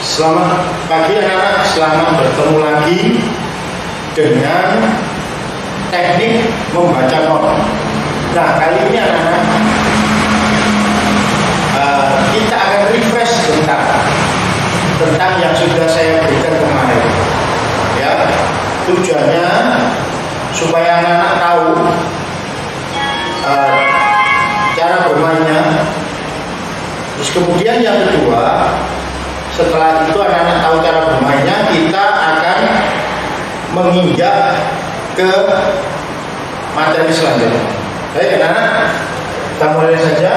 Selamat pagi anak-anak, selamat bertemu lagi dengan teknik membaca not. Nah, kali ini anak-anak kita akan refresh tentang yang sudah saya berikan kemarin. Ya, tujuannya supaya anak-anak tahu cara bermainnya. Terus kemudian yang kedua, setelah itu anak-anak tahu cara bermainnya, kita akan menginjak ke materi selanjutnya. Baik anak-anak, kita mulai saja.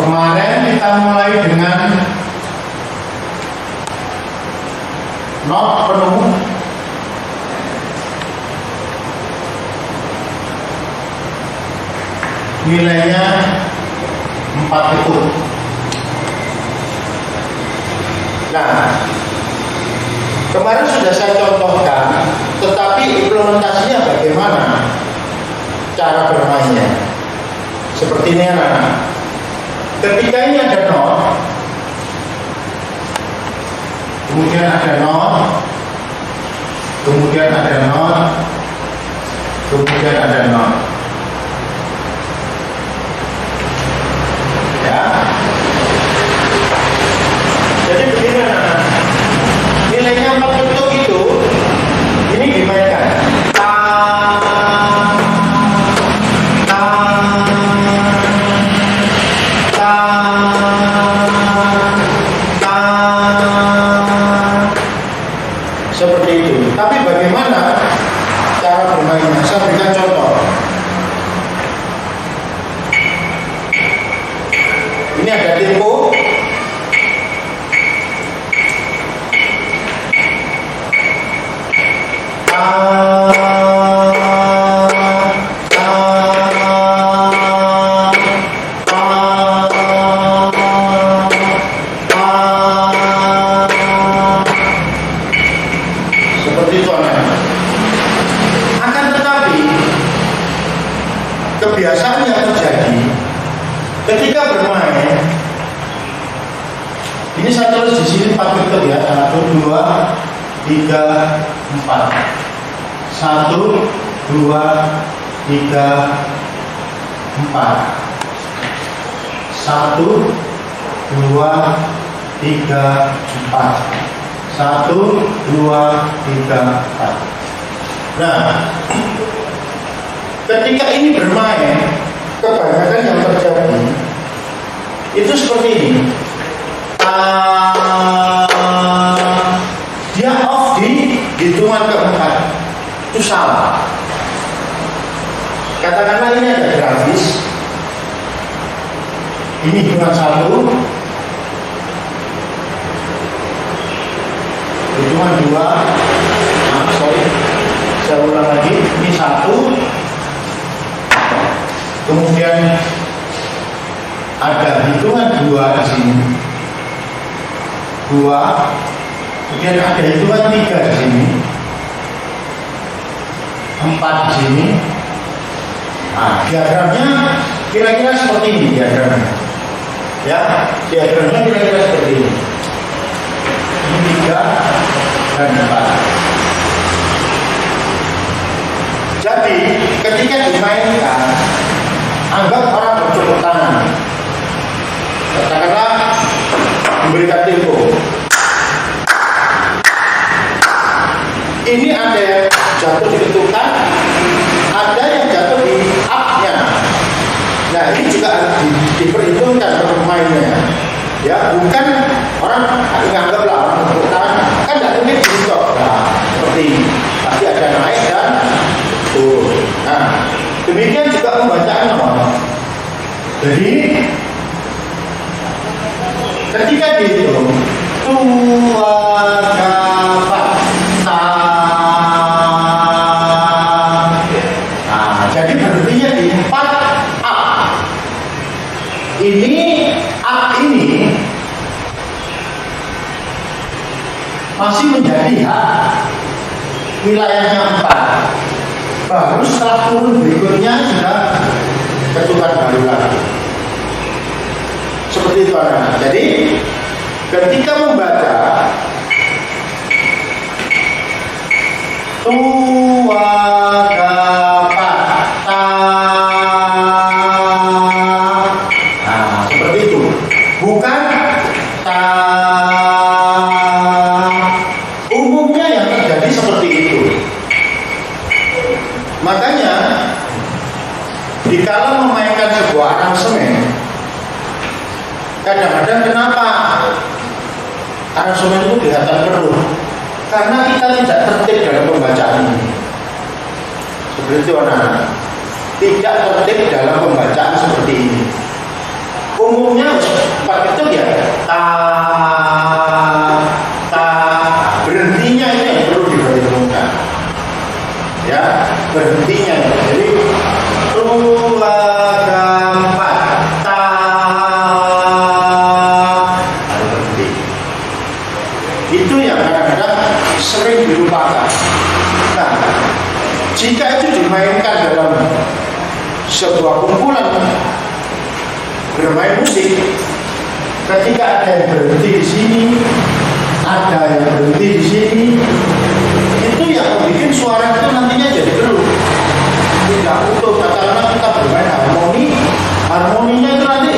Kemarin kita mulai dengan not penuh. Nilainya 4 ikut. Nah, kemarin sudah saya contohkan, tetapi implementasinya bagaimana cara bermainnya? Seperti ini anak-anak. Ketika ini ada not, kemudian ada not, kemudian ada not, kemudian ada not. Ya. Jadi begini anak-anak, nilainya 4 bentuk itu, ini dimainkan. Seperti itu. Tapi bagaimana cara bermainnya? Saya berikan contoh. Ini ada tempo. Kebiasaan yang terjadi ketika bermain, ini saya tulis di sini 4 bentuk ya, 1, 2, 3, 4. 1, 2, 3, 4. 1, 2, 3, 4. 1, 2, 3, 4. Nah, ketika ini bermain, kebanyakan yang terjadi itu seperti ini. Dia off di hitungan keempat. Itu salah. Katakanlah ini ada grafis. Ini hitungan 1, hitungan 2. Saya ulang lagi. Ini 1. Kemudian ada hitungan 2 di sini, 2. Kemudian ada hitungan 3 di sini, 4 di sini. Nah, diagramnya kira-kira seperti ini diagramnya. Ya, diagramnya kira-kira seperti ini. Ini 3 dan 4. Jadi, ketika dimainkan, anggap orang bertepuk tangan. Katakanlah memberikan tempo. Ini ada yang jatuh di ketukan, ada yang jatuh di up-nya. Nah, ini juga harus diperhitungkan pemainnya. Ya, bukan orang menganggaplah orang bertepuk tangan kan tidak mungkin di stop. Nah, seperti ini. Pasti ada naik dan turun. Nah, demikian juga pembacaan not. Jadi ketika dihitung 2 dapat. Nah, jadi berhentinya di 4 up. Ini up ini masih menjadi hak wilayahnya 4. Baru setelah turun berikutnya sudah ketukan baru lagi. Seperti itu anak. Jadi ketika membaca tuwagapata, nah seperti itu, bukan ta. Umumnya yang terjadi seperti itu. Makanya dikala memainkan sebuah aransemen, kadang-kadang kenapa aransemen itu kelihatan keruh? Karena kita tidak tertib dalam pembacaan ini. Seperti itu anak-anak, tidak tertib dalam pembacaan seperti ini. Umumnya pakai itu ya ta, berhentinya ini yang perlu diperhitungkan. Ya, berhentinya. Jadi tuwagapata, berhenti. Itu yang kadang-kadang sering dilupakan. Nah, jika itu dimainkan dalam sebuah kumpulan bermain musik, ketika ada yang berhenti di sini, ada yang berhenti di sini, itu yang membuat suara itu nantinya jadi keruh, tidak utuh. Katakanlah kita bermain harmoni, harmoninya itu nanti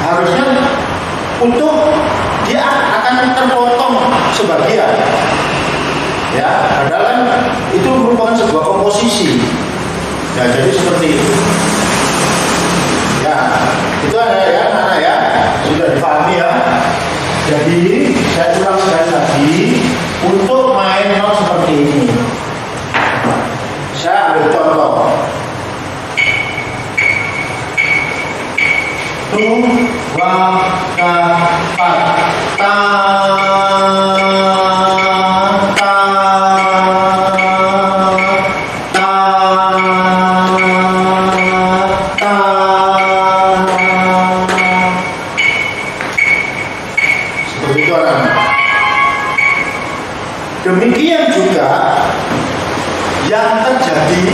harusnya utuh, dia akan terpotong sebagian. Ya, padahal itu merupakan sebuah komposisi. Ya, jadi seperti itu. Ya, itu ada ya, anak ya, sudah dipahami ya. Jadi saya ulang sekali lagi, untuk main not seperti ini. Saya ambil contoh. Tuwagapata, demikian juga yang terjadi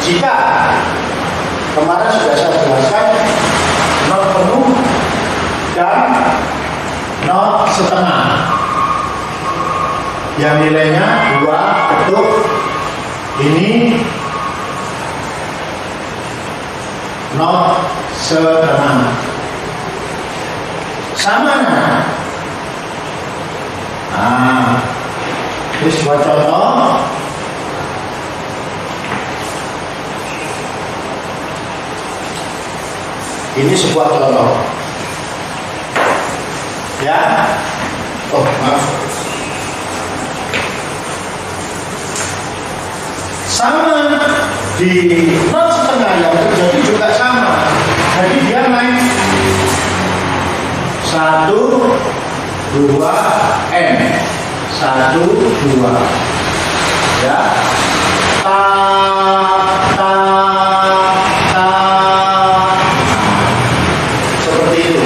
jika kemarin sudah saya jelaskan not penuh dan not setengah, yang nilainya 2 ketuk. Ini not setengah. Sama nah. Nah, terus buat contoh, ini sebuah contoh, ya. Oh maaf, sama di not setengah yang terjadi juga sama. Jadi dia main 1, 2, N 1, 2, ya, ta, ta, ta, seperti itu.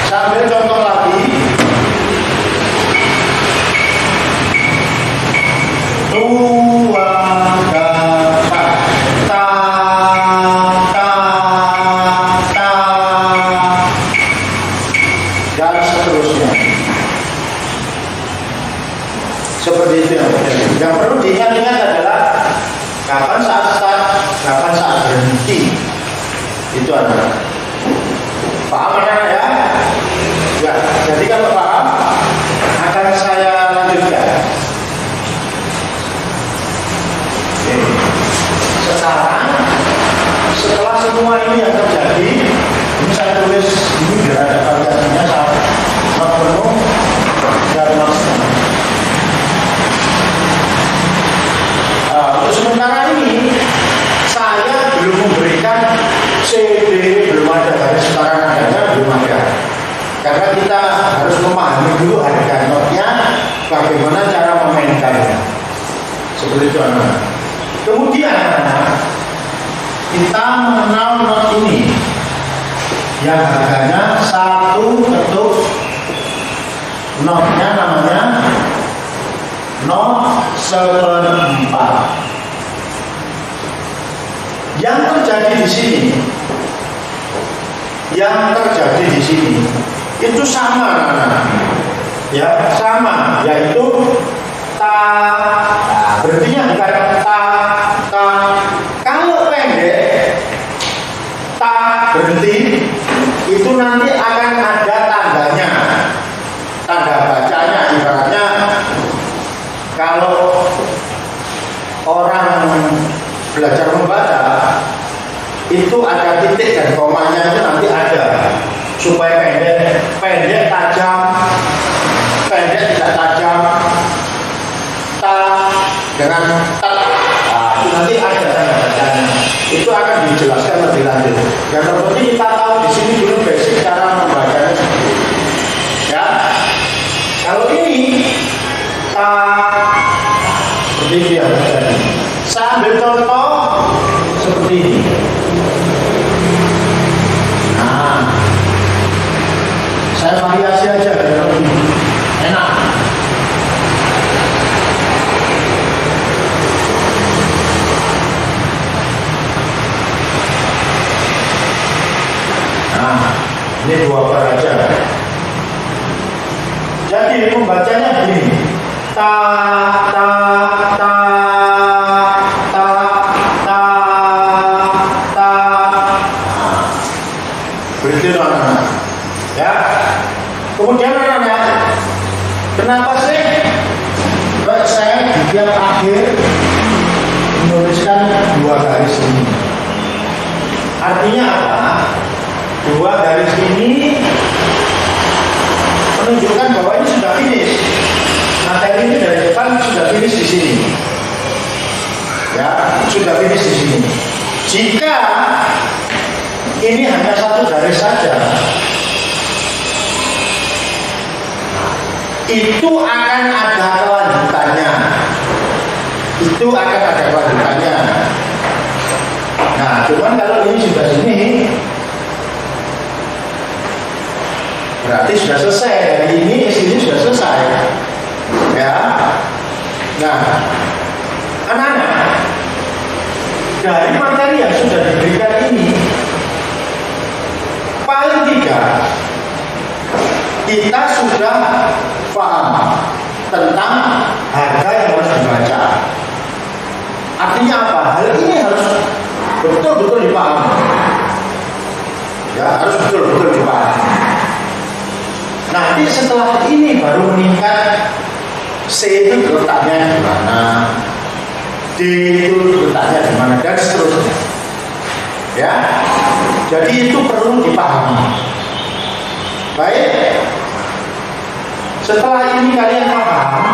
Sambil contoh lagi, tuwagapata, ta, ta, ta, dan seterusnya. Seperti itu yang terjadi. Yang perlu diingat-ingat adalah kapan saat start, kapan saat berhenti. Itu adalah paham anak ya? Ya, jadi kalau paham akan saya lanjutkan. Oke. Sekarang setelah semua ini yang terjadi, ini saya tulis ini biar ada variasinya saat not penuh dan not setengah. Untuk sementara ini saya belum memberikan CD, belum ada garis sekarang adanya, belum ada. Karena kita harus memahami dulu harga notnya, bagaimana cara memainkannya. Seperti itu anak. Kemudian kita mengenal not ini yang harganya 1 ketuk. Notnya namanya not 1/4. Yang terjadi di sini yang terjadi di sini itu sama, ya sama, yaitu ta. Nah, berartinya bukan ta. Kalau pendek ta berhenti itu nanti akan ada tandanya, tanda bacanya. Ibaratnya kalau orang belajar membaca itu ada titik dan komanya itu nanti ada, supaya pendek tajam, pendek tidak tajam, ta dengan tat. Nah, itu nanti ada tanda bacanya. Itu akan dijelaskan lebih lanjut. Yang terpenting kita tahu di sini dulu basic cara membacanya seperti itu. Ya, kalau ini ta seperti ini ya. Saya ambil contoh seperti ini. Nah, saya variasi aja biar lebih enak. Nah, ini dua bar aja. Jadi membacanya begini. Ta ta ta ta ta ta. Begitu anak-anak. Ya. Kemudian anak-anak, kenapa sih saya di tiap akhir menuliskan dua garis ini? Artinya apa? Dua garis ini menunjukkan bahwa ini sudah finish. Materi ini dari depan sudah finish di sini. Ya, sudah finish di sini. Jika ini hanya satu garis saja, itu akan ada kelanjutannya. Itu akan ada kelanjutannya. Nah, cuman kalau ini sudah sini, berarti sudah selesai. Dari ini ke sini sudah selesai. Ya. Nah, anak-anak, dari materi yang sudah diberikan ini, paling tidak kita sudah paham tentang harga yang harus dibaca. Artinya apa? Hal ini harus betul-betul dipahami. Ya, harus betul-betul dipahami. Nanti setelah ini baru meningkat, C itu letaknya di mana, D itu letaknya di mana, dan seterusnya. Ya, jadi itu perlu dipahami. Baik, setelah ini kalian paham,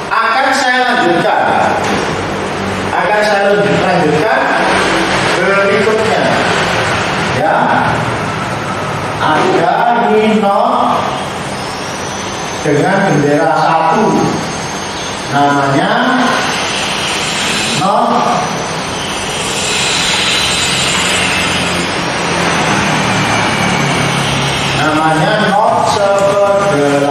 akan saya lanjutkan berikutnya. Ya, ada Nino dengan bendera satu, namanya no. Namanya not 1/8.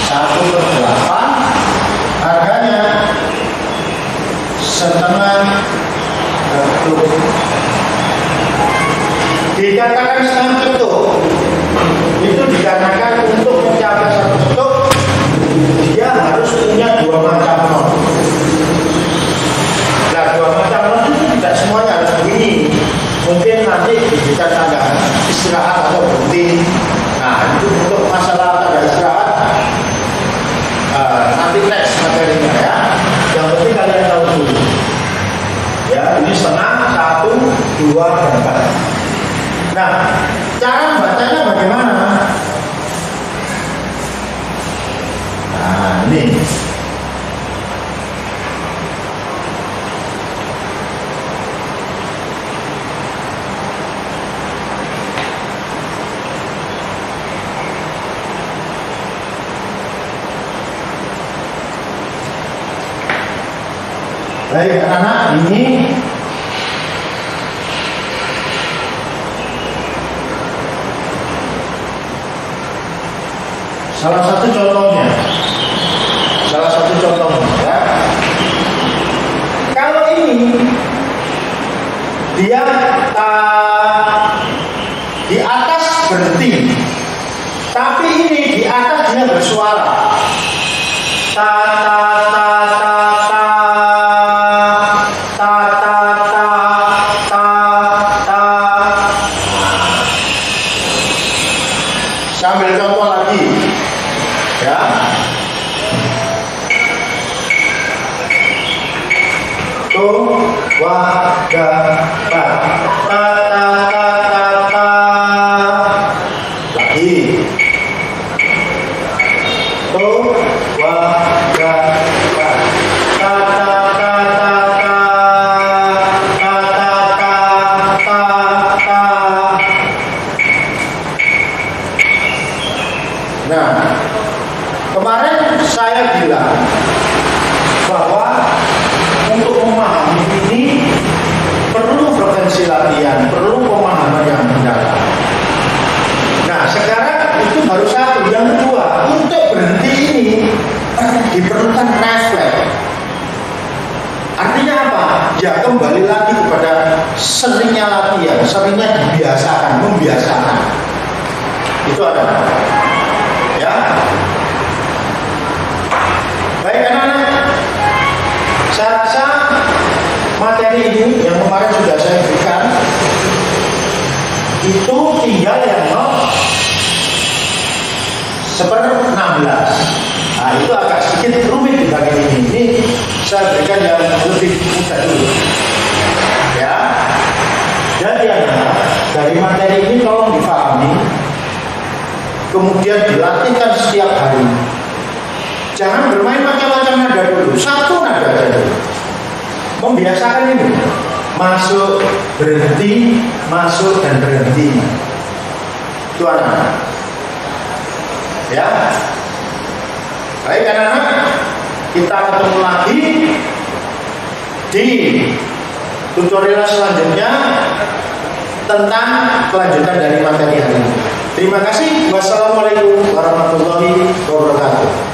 1/8 harganya setengah ketuk. Dikatakan setengah ketuk itu dikarenakan untuk mencapai satu ketuk dia harus punya dua macam not. Nah, dua macam not itu tidak semuanya harus begini. Mungkin nanti diberikan tanda istirahat atau berhenti. Nah, itu untuk masalah tanda istirahat nanti next materinya ya. Yang penting kalian tahu dulu. Ya, ini setengah, 1, 2, dan 4. Nah, cara bacanya bagaimana? Nah, ini. Baik anak-anak, ini salah satu contohnya ya. Kalau ini dia di atas berhenti, tapi ini di atas dia bersuara ta ta ta ta ta ta ta ta ta ta. Saya ambil contoh lagi ya. To wa ga ta ta ta ta ta. Lagi to wa ga ta ta ta ta ta ta ta ta. Nah, kemarin saya bilang bahwa untuk memahami ini perlu frekuensi latihan, perlu pemahaman yang mendalam. Nah, sekarang itu baru satu. Yang kedua, untuk berhenti ini diperlukan refleks. Artinya apa? Ya kembali lagi kepada seringnya latihan, seringnya dibiasakan, membiasakan. Itu ada. Ya. Baik anak-anak, saya rasa materi ini yang kemarin sudah saya berikan itu tinggal yang seper-16. Nah, itu agak sedikit rumit dibanding ini. Ini saya berikan yang lebih mudah dulu. Ya. Jadi anak-anak, dari materi ini tolong dipahami, kemudian dilatihkan setiap hari. Jangan bermain macam-macam nada dulu, satu nada aja dulu. Membiasakan ini, masuk, berhenti, masuk dan berhenti. Itu anak-anak. Ya, baik anak-anak, kita ketemu lagi di tutorial selanjutnya tentang kelanjutan dari materi hari ini. Terima kasih. Wassalamualaikum warahmatullahi wabarakatuh.